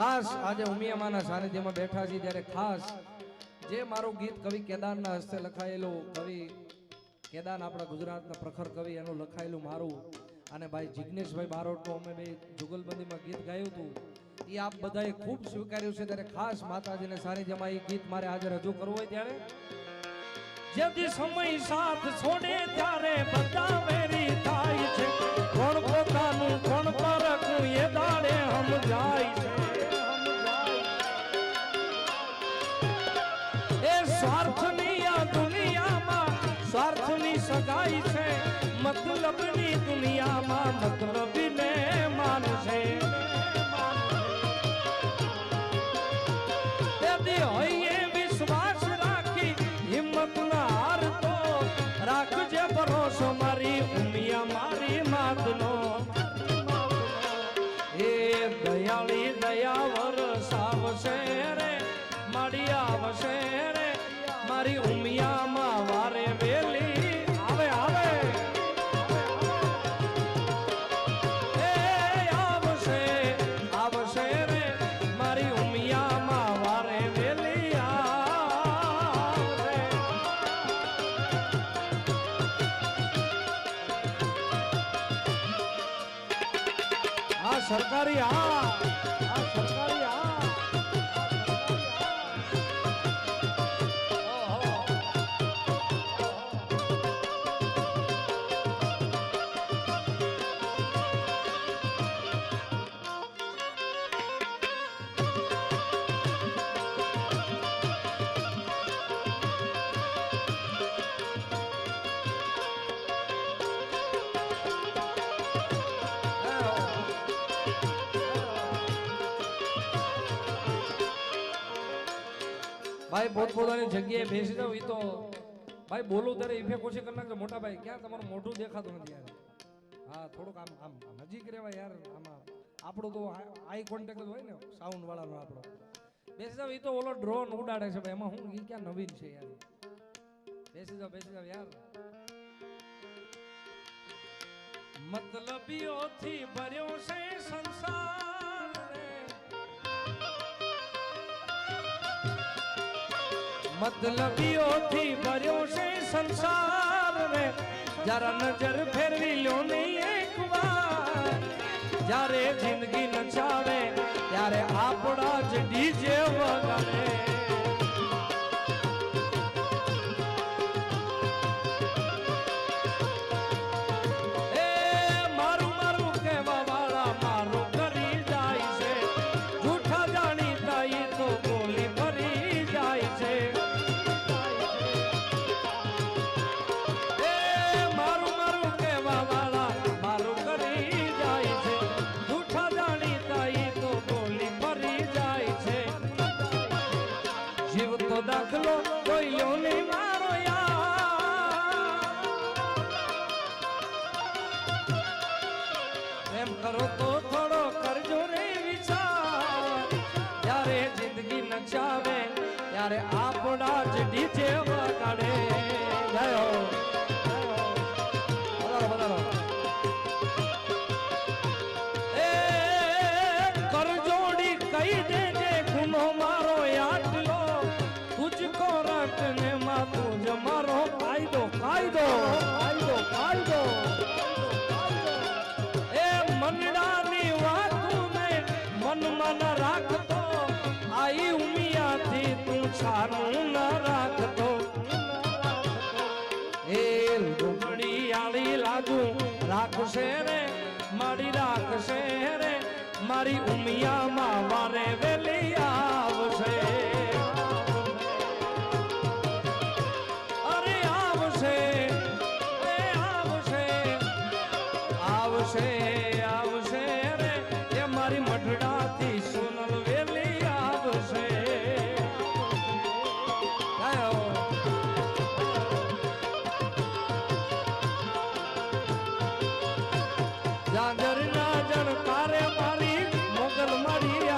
ખાસ આજે ઉમિયામાના સાનિધ્યમાં બેઠા છીએ ત્યારે ખાસ જે મારું ગીત કવિ કેદારના હસ્તે લખાયેલું કવિ કેદાન આપણા ગુજરાતના પ્રખર કવિ એનું લખાયેલું મારું અને ભાઈ જિગ્નેશભાઈ બારોટનું અમે બે જુગલબંધીમાં ગીત ગાયું હતું એ આપ બધાએ ખૂબ સ્વીકાર્યું છે ત્યારે ખાસ માતાજીને સાનિધ્યમાં એ ગીત મારે આજે રજૂ કરવું હોય ત્યારે જેથી સમય સાથ છોડે ત્યારે બધા વેરી થાય છે કોણ પોતાનું કોણ પરખું એ દાડે સમજાય છે એ સ્વાર્થની આ દુનિયામાં સ્વાર્થની સગાઈ છે મતલબની દુનિયામાં મતલબીને માનશે તેથી હોય વિશ્વાસ રાખી હિંમત ના હારતો રાખજે ભરોસો મારી ઉમિયા મારી માતનો એ દયાળી દયા વરસાવશે રે મારી આવશે રે મારી ઉમિયામાં વારે વેલી આવે આવે એ આવશે આવશે રે મારી ઉમિયામાં વારે વેલી આવશે આ સરકારી આ સરકારી આ ભાઈ પોતપોતાની જગ્યાએ બેસી જાવ એ તો ભાઈ બોલું ત્યારે ઇફેક્ટ ઓછી કરી નાખજો મોટા ભાઈ ક્યાં તમારું મોઢું દેખાતું નથી યાર હા થોડુંક આમ આમ નજીક રહેવાય યાર આમાં આપણું તો આઈ કોન્ટેક્ટ જ હોય ને સાઉન્ડ વાળાનો આપણો બેસી જાવ એ તો ઓલો ડ્રોન ઉડાડે છે ભાઈ એમાં હું એ ક્યાં નવીન છે યાર બેસી જાવ યાર મતલબીઓથી ભર્યો છે સંસાર મતલબીઓથી ભર્યો છે સંસાર રે જરા નજર ફેરવી લો નહીં એકવાર જ્યારે જિંદગી નચાવે ત્યારે આપણા જ ડીજે વગાડે એ મારું મારું કહેવા વાળા મારું કરી જાય છે જૂઠા જાણીતા એ તો બોલી ભરી જાય છે દાખલો કોઈ નહીં મારો યાર એમ કરો તો થોડો કરજો રે વિચાર જ્યારે જિંદગી નચાવે ત્યારે આપણા જ ડીજે વગાડે ગયો બધારો એ કરજોડી કહી દેજે ગુનો મારો યાદ तुझको रखने में तुझ मारो कायदो कायदो कायदो कायदो ए मंडानी वातों में मन मन રાખતો आई उमिया थी तू छानू न રાખતો ए ડુંગળી આળી લાગુ રાખશે રે મારી રાખશે રે મારી ઉમિયામાં વારે વેલી આવશે આવશે રે એ મારી મઢડાથી સોનલ વેલી આવશે જાગર ના જણ તારે મારી મોગલ મારી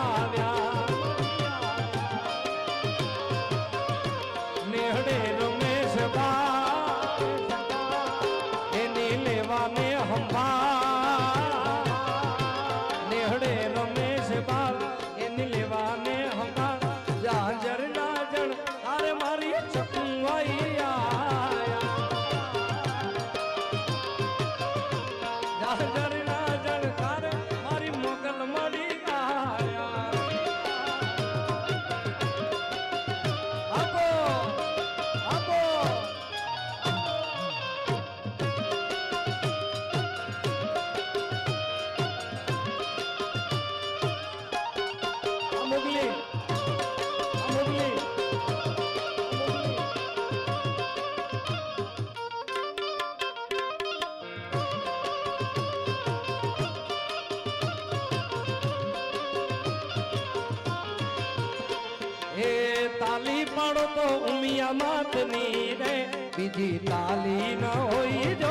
તાલી પાડો તો ઉમિયા માતની રે બીજી તાલી ન હોય જો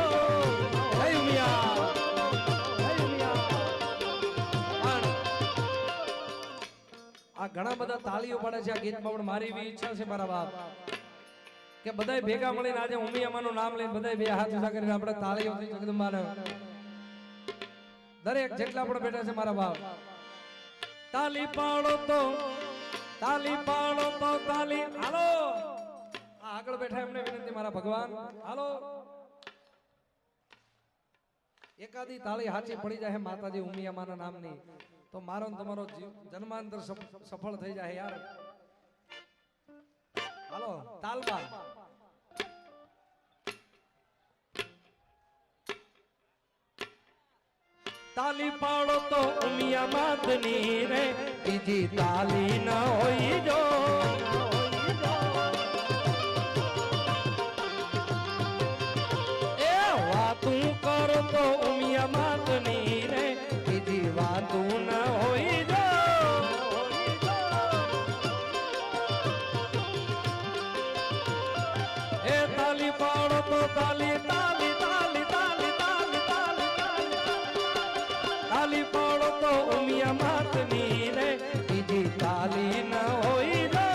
હે ઉમિયા આ ઘણા બધા તાળીઓ પડે છે આ ગીતમાં પણ મારી એવી ઈચ્છા છે મારા બાપ કે બધાય ભેગા મળીને આજે ઉમિયામાનું નામ લઈને બધાય બે હાથ ઊંચા કરીને આપણે તાળીઓથી જગદંબાને દરેક જેટલા પણ બેઠા છે મારા બાપ તાલી પાડો તો તાલી હાલો આ આગળ બેઠા એમને વિનંતી મારા ભગવાન હાલો એકાદી તાળી હાચી પડી જાય માતાજી ઉમિયામાના નામની તો મારો ને તમારો જન્માંતર સફળ થઈ જાય યાર હાલો તાલબા તાલી પાડો તો ઉમિયા માતની રે બીજી તાલી ન હોય જો એ વાતું કરો તો ઉમિયા માતની રે બીજી વાતું ન હોય જો એ તાલી પાડો તો તાલી તાલી તાલી તાલી તાલી તાલી પાડો તો ઉમિયા માતની રે બીજી તાલી ન હોય જો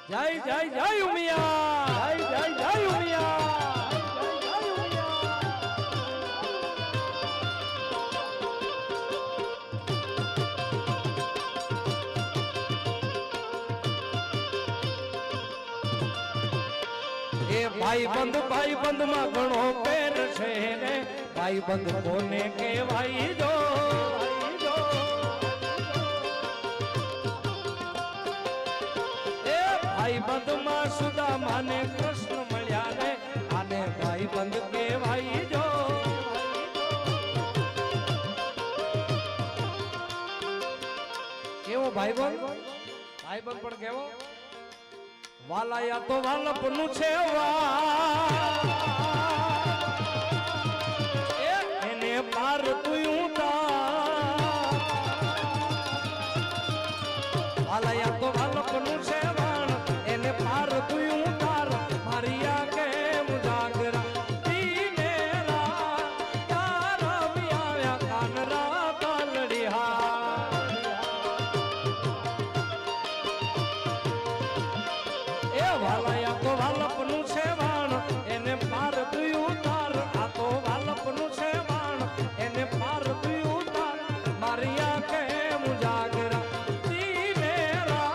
જય જય જય ઉમિયા જય જય જય ઉમિયા ભાઈ બંધ માં ઘણો પેર છે ને ભાઈ બંધ કોને કહેવાય જો એ ભાઈ બંધ માં સુદામા ને કૃષ્ણ મળ્યા ને આને ભાઈ બંધ કહેવાય જો કેવો ભાઈબંધ પણ કેવો વાલાયા તો વાલપનું છે એને પાર તું વાલાયા તો વાલપનું છે વાણ એને પાર તું તાર મારિયા કે મુજાગરા મેરા તારા આવ્યા કાનરા તાલડિયા વાલાયા તો વાલપનું છે વાણ એને પાર તું તાર આ તો વાલપનું છે વાણ એને પાર તું તાર મારિયા કે મુજાગરા મેરા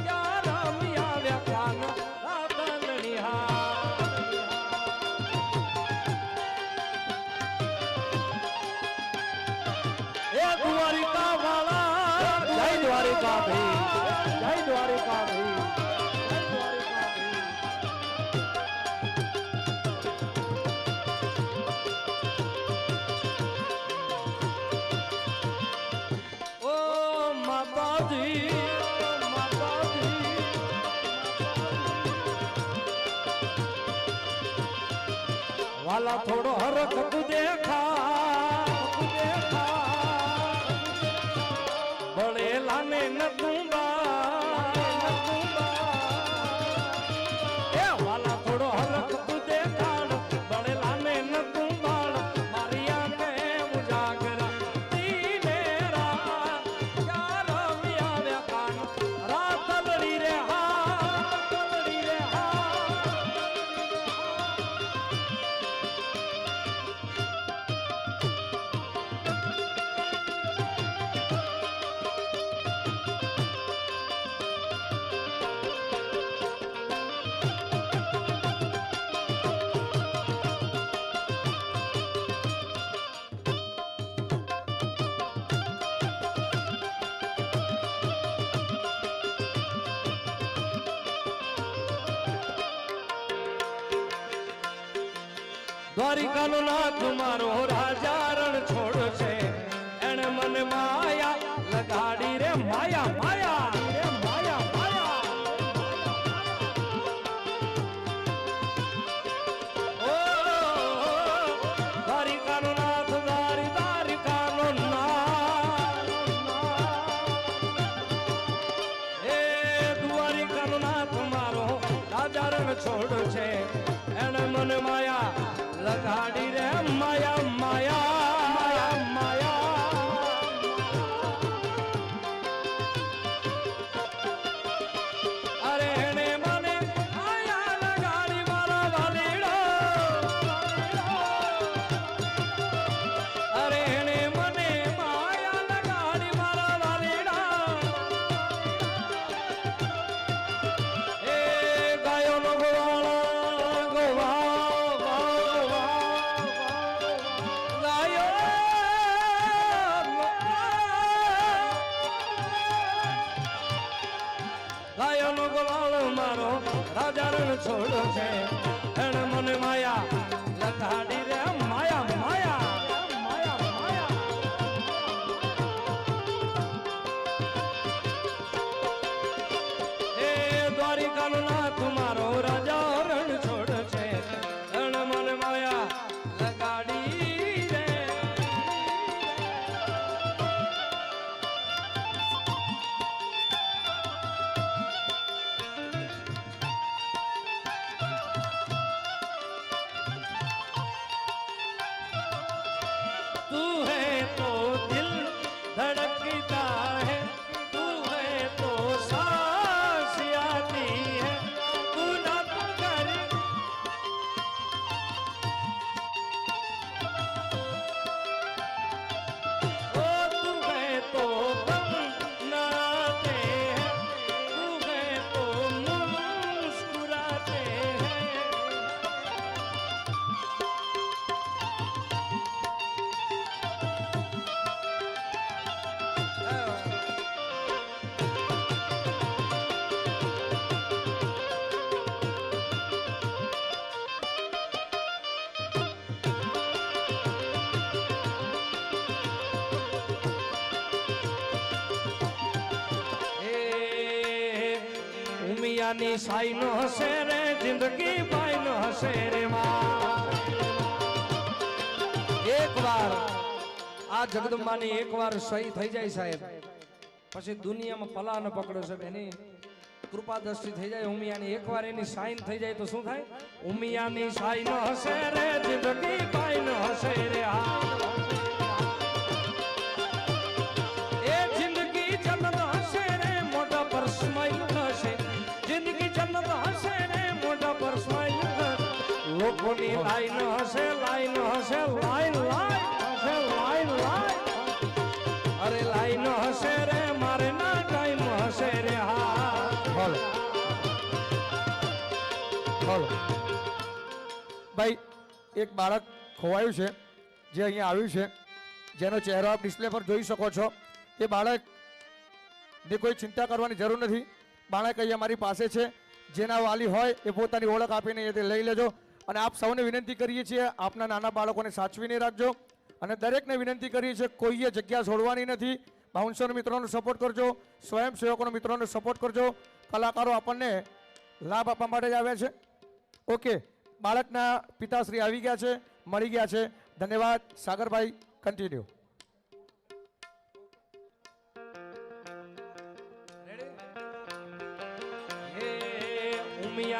યાર મિયા કાન રાતણિયા એ દ્વારિકા વાળા જય દ્વારિકા ભાઈ જય દ્વારિકા ભાઈ વાલા થોડો હરખ તું દેખા બળેલા ને એ વાલા થોડો હરખ તું દેખાડ બળેલા ને નતું બાળ મારિયા કે મુજાગરા દ્વારિકાનો નાથ મારો રાજા રણ છોડશે એને મને માયા લગાડી રે માયા માયા રે માયા માયા ઓ દ્વારિકાનો નાથ દ્વારિકાનો નાથ છોડ છે એને મને માયા લગાડી રે માયા માયા માયા માયા એ દ્વારિકાનો નાથ મારો રાજા રણ છોડ છે એને મને માયા લગાડી રે तू है तो दिल धड़कता है तू है तो सांस आती है तू ना तो कर ओ तू है तो दम नाते हैं तू है तो मुस्कुराते हैं ઉમિયાની સાઈ નો હશે રે જિંદગી ભાઈ નો હશે રે માં એકવાર આ જગદંબાની એકવાર સહી થઈ જાય સાહેબ પછી દુનિયામાં પલા ન પકડો સાહેબ એની કૃપા દ્રષ્ટિ થઈ જાય ઉમિયાની એકવાર એની સાઈન થઈ જાય તો શું થાય ઉમિયાની સાઈ નો હશે રે જિંદગી ભાઈ નો હશે રે હા એ જિંદગી જન્નત હશે રે મોઢા પર સ્માઈલ હશે જિંદગી જન્નત હશે રે મોઢા પર સ્માઈલ લોકોની લાઈન હશે લાઈન હશે લાઈન લાઈન હશે લાઈન લાઈન અરે લાઈન હશે રે મારે ના ટાઈમ હશે રે હા બોલો બોલો ભાઈ એક બાળક ખોવાયું છે જે અહીંયા આવ્યું છે જેનો ચહેરો આપ ડિસ્પ્લે પર જોઈ શકો છો એ બાળકની કોઈ ચિંતા કરવાની જરૂર નથી બાળક અહીંયા મારી પાસે છે જેના વાલી હોય એ પોતાની ઓળખ આપીને એ લઈ લેજો અને આપ સૌને વિનંતી કરીએ છીએ આપના નાના બાળકોને સાચવીને રાખજો અને દરેકને વિનંતી કરીએ છીએ કોઈએ જગ્યા છોડવાની નથી બાઉન્સર મિત્રોનો સપોર્ટ કરજો સ્વયંસેવકોનો મિત્રોનો સપોર્ટ કરજો કલાકારો આપણને લાભ આપવા માટે જ આવ્યા છે ઓકે બાળકના પિતાશ્રી આવી ગયા છે મળી ગયા છે ધન્યવાદ સાગરભાઈ કન્ટિન્યુ હે ઉમિયા